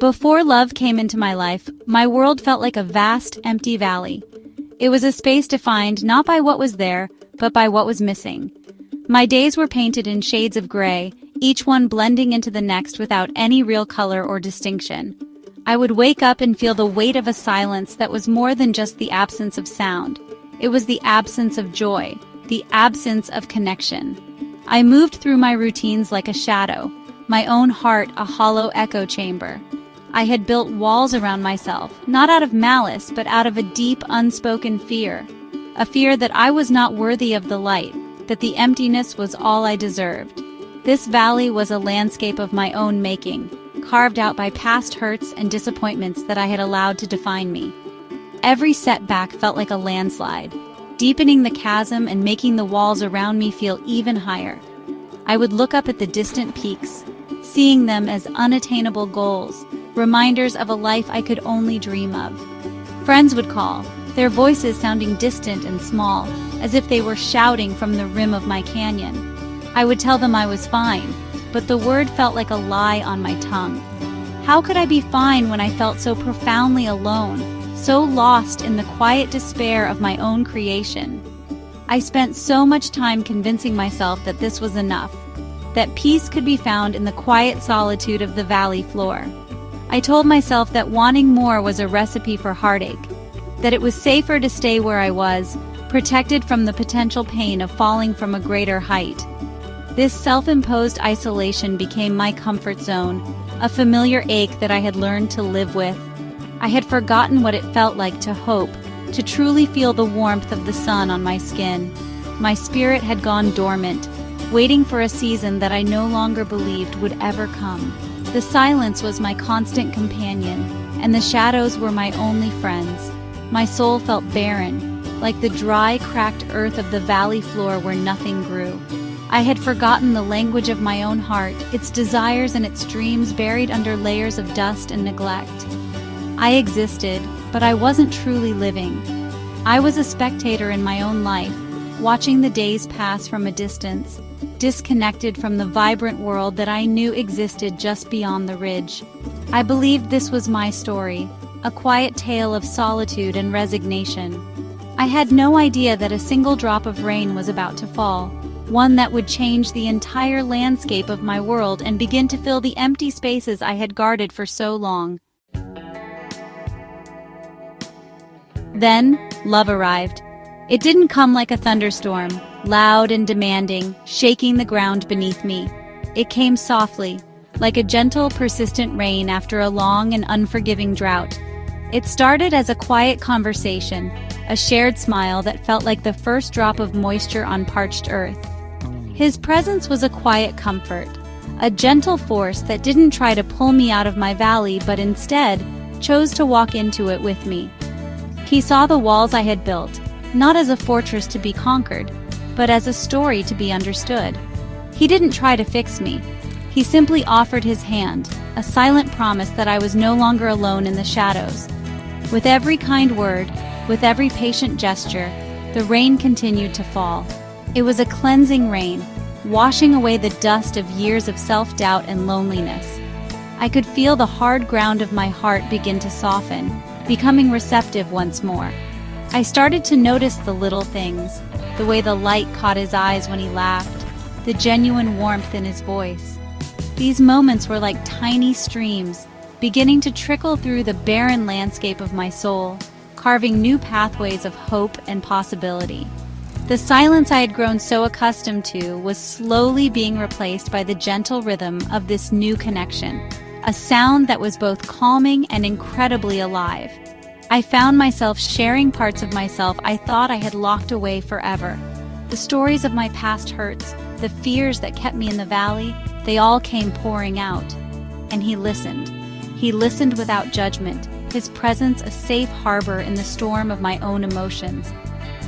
Before love came into my life, my world felt like a vast, empty valley. It was a space defined not by what was there, but by what was missing. My days were painted in shades of gray, each one blending into the next without any real color or distinction. I would wake up and feel the weight of a silence that was more than just the absence of sound. It was the absence of joy, the absence of connection. I moved through my routines like a shadow, my own heart a hollow echo chamber. I had built walls around myself, not out of malice, but out of a deep, unspoken fear. A fear that I was not worthy of the light, that the emptiness was all I deserved. This valley was a landscape of my own making, carved out by past hurts and disappointments that I had allowed to define me. Every setback felt like a landslide, deepening the chasm and making the walls around me feel even higher. I would look up at the distant peaks, seeing them as unattainable goals, reminders of a life I could only dream of. Friends would call, their voices sounding distant and small, as if they were shouting from the rim of my canyon. I would tell them I was fine, but the word felt like a lie on my tongue. How could I be fine when I felt so profoundly alone, so lost in the quiet despair of my own creation? I spent so much time convincing myself that this was enough, that peace could be found in the quiet solitude of the valley floor. I told myself that wanting more was a recipe for heartache, that it was safer to stay where I was, protected from the potential pain of falling from a greater height. This self-imposed isolation became my comfort zone, a familiar ache that I had learned to live with. I had forgotten what it felt like to hope, to truly feel the warmth of the sun on my skin. My spirit had gone dormant, waiting for a season that I no longer believed would ever come. The silence was my constant companion, and the shadows were my only friends. My soul felt barren, like the dry, cracked earth of the valley floor where nothing grew. I had forgotten the language of my own heart, its desires and its dreams buried under layers of dust and neglect. I existed, but I wasn't truly living. I was a spectator in my own life, watching the days pass from a distance, disconnected from the vibrant world that I knew existed just beyond the ridge. I believed this was my story, a quiet tale of solitude and resignation. I had no idea that a single drop of rain was about to fall, one that would change the entire landscape of my world and begin to fill the empty spaces I had guarded for so long. Then, love arrived. It didn't come like a thunderstorm, loud and demanding, shaking the ground beneath me. It came softly, like a gentle, persistent rain after a long and unforgiving drought. It started as a quiet conversation, a shared smile that felt like the first drop of moisture on parched earth. His presence was a quiet comfort, a gentle force that didn't try to pull me out of my valley but instead chose to walk into it with me. He saw the walls I had built, not as a fortress to be conquered, but as a story to be understood. He didn't try to fix me. He simply offered his hand, a silent promise that I was no longer alone in the shadows. With every kind word, with every patient gesture, the rain continued to fall. It was a cleansing rain, washing away the dust of years of self-doubt and loneliness. I could feel the hard ground of my heart begin to soften, becoming receptive once more. I started to notice the little things, the way the light caught his eyes when he laughed, the genuine warmth in his voice. These moments were like tiny streams, beginning to trickle through the barren landscape of my soul, carving new pathways of hope and possibility. The silence I had grown so accustomed to was slowly being replaced by the gentle rhythm of this new connection, a sound that was both calming and incredibly alive. I found myself sharing parts of myself I thought I had locked away forever. The stories of my past hurts, the fears that kept me in the valley, they all came pouring out. And he listened. He listened without judgment, his presence a safe harbor in the storm of my own emotions.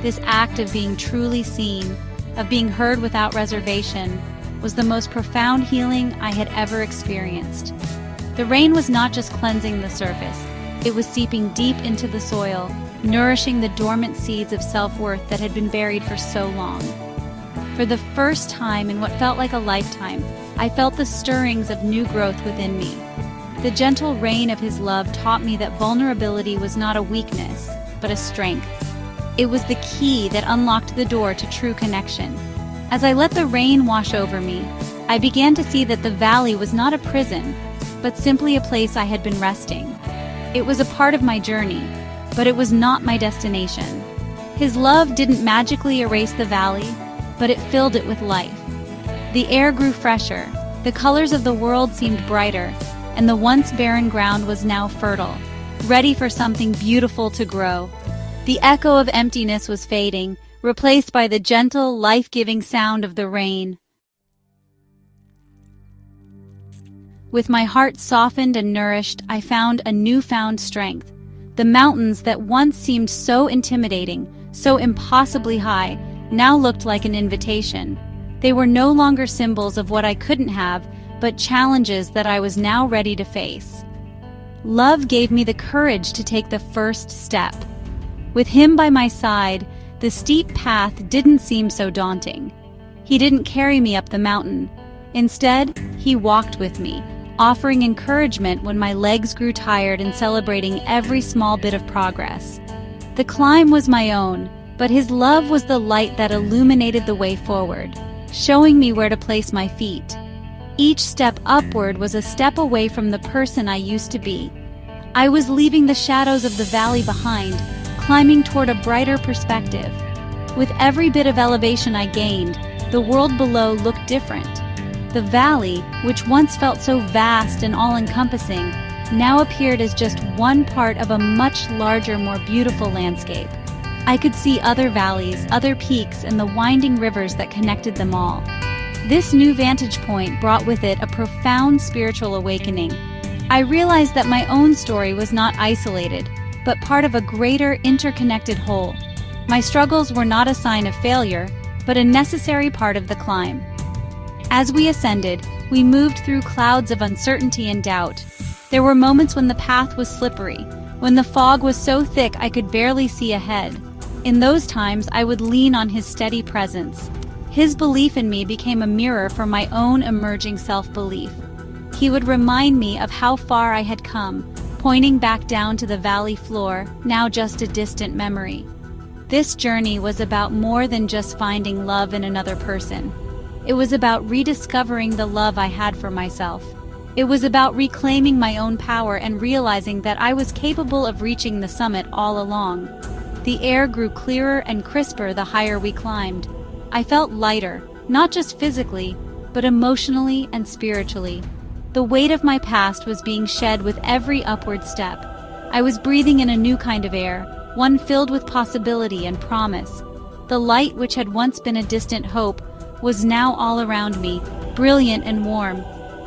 This act of being truly seen, of being heard without reservation, was the most profound healing I had ever experienced. The rain was not just cleansing the surface. It was seeping deep into the soil, nourishing the dormant seeds of self-worth that had been buried for so long. For the first time in what felt like a lifetime, I felt the stirrings of new growth within me. The gentle rain of his love taught me that vulnerability was not a weakness, but a strength. It was the key that unlocked the door to true connection. As I let the rain wash over me, I began to see that the valley was not a prison, but simply a place I had been resting. It was a part of my journey, but it was not my destination. His love didn't magically erase the valley, but it filled it with life. The air grew fresher, the colors of the world seemed brighter, and the once barren ground was now fertile, ready for something beautiful to grow. The echo of emptiness was fading, replaced by the gentle, life-giving sound of the rain. With my heart softened and nourished, I found a newfound strength. The mountains that once seemed so intimidating, so impossibly high, now looked like an invitation. They were no longer symbols of what I couldn't have, but challenges that I was now ready to face. Love gave me the courage to take the first step. With him by my side, the steep path didn't seem so daunting. He didn't carry me up the mountain. Instead, he walked with me, offering encouragement when my legs grew tired and celebrating every small bit of progress. The climb was my own, but his love was the light that illuminated the way forward, showing me where to place my feet. Each step upward was a step away from the person I used to be. I was leaving the shadows of the valley behind, climbing toward a brighter perspective. With every bit of elevation I gained, the world below looked different. The valley, which once felt so vast and all-encompassing, now appeared as just one part of a much larger, more beautiful landscape. I could see other valleys, other peaks, and the winding rivers that connected them all. This new vantage point brought with it a profound spiritual awakening. I realized that my own story was not isolated, but part of a greater, interconnected whole. My struggles were not a sign of failure, but a necessary part of the climb. As we ascended, we moved through clouds of uncertainty and doubt. There were moments when the path was slippery, when the fog was so thick I could barely see ahead. In those times, I would lean on his steady presence. His belief in me became a mirror for my own emerging self-belief. He would remind me of how far I had come, pointing back down to the valley floor, now just a distant memory. This journey was about more than just finding love in another person. It was about rediscovering the love I had for myself. It was about reclaiming my own power and realizing that I was capable of reaching the summit all along. The air grew clearer and crisper the higher we climbed. I felt lighter, not just physically, but emotionally and spiritually. The weight of my past was being shed with every upward step. I was breathing in a new kind of air, one filled with possibility and promise. The light which had once been a distant hope was now all around me, brilliant and warm.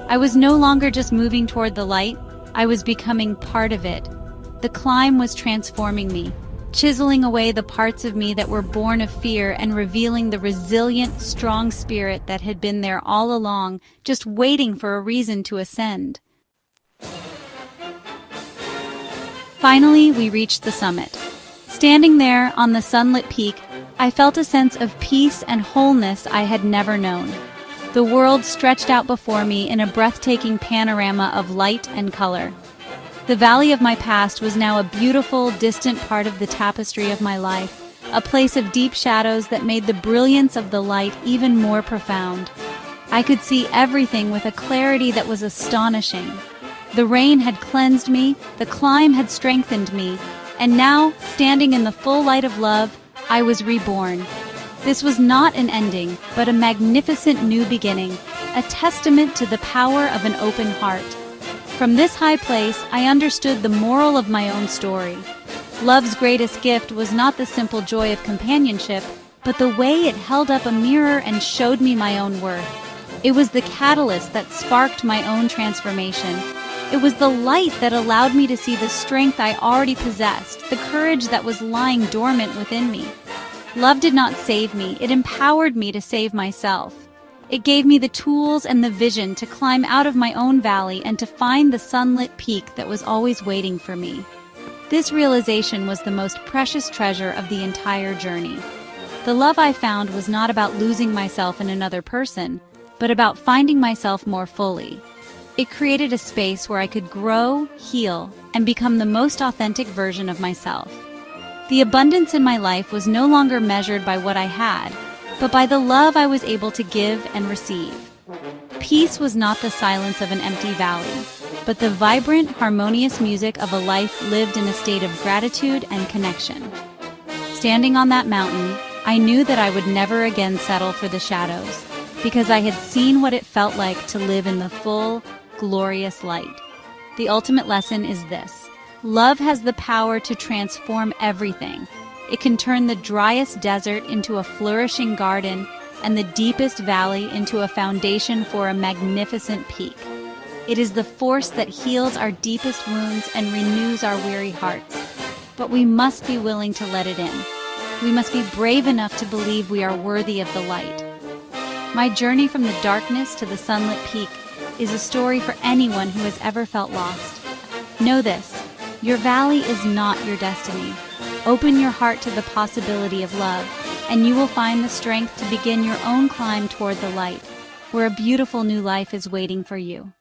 I was no longer just moving toward the light, I was becoming part of it. The climb was transforming me, chiseling away the parts of me that were born of fear and revealing the resilient, strong spirit that had been there all along, just waiting for a reason to ascend. Finally, we reached the summit. Standing there on the sunlit peak, I felt a sense of peace and wholeness I had never known. The world stretched out before me in a breathtaking panorama of light and color. The valley of my past was now a beautiful, distant part of the tapestry of my life, a place of deep shadows that made the brilliance of the light even more profound. I could see everything with a clarity that was astonishing. The rain had cleansed me, the climb had strengthened me, and now, standing in the full light of love, I was reborn. This was not an ending, but a magnificent new beginning, a testament to the power of an open heart. From this high place, I understood the moral of my own story. Love's greatest gift was not the simple joy of companionship, but the way it held up a mirror and showed me my own worth. It was the catalyst that sparked my own transformation. It was the light that allowed me to see the strength I already possessed, the courage that was lying dormant within me. Love did not save me, it empowered me to save myself. It gave me the tools and the vision to climb out of my own valley and to find the sunlit peak that was always waiting for me. This realization was the most precious treasure of the entire journey. The love I found was not about losing myself in another person, but about finding myself more fully. It created a space where I could grow, heal, and become the most authentic version of myself. The abundance in my life was no longer measured by what I had, but by the love I was able to give and receive. Peace was not the silence of an empty valley, but the vibrant, harmonious music of a life lived in a state of gratitude and connection. Standing on that mountain, I knew that I would never again settle for the shadows, because I had seen what it felt like to live in the full, glorious light. The ultimate lesson is this: love has the power to transform everything. It can turn the driest desert into a flourishing garden and the deepest valley into a foundation for a magnificent peak. It is the force that heals our deepest wounds and renews our weary hearts. But we must be willing to let it in. We must be brave enough to believe we are worthy of the light. My journey from the darkness to the sunlit peak is a story for anyone who has ever felt lost. Know this: your valley is not your destiny. Open your heart to the possibility of love, and you will find the strength to begin your own climb toward the light, where a beautiful new life is waiting for you.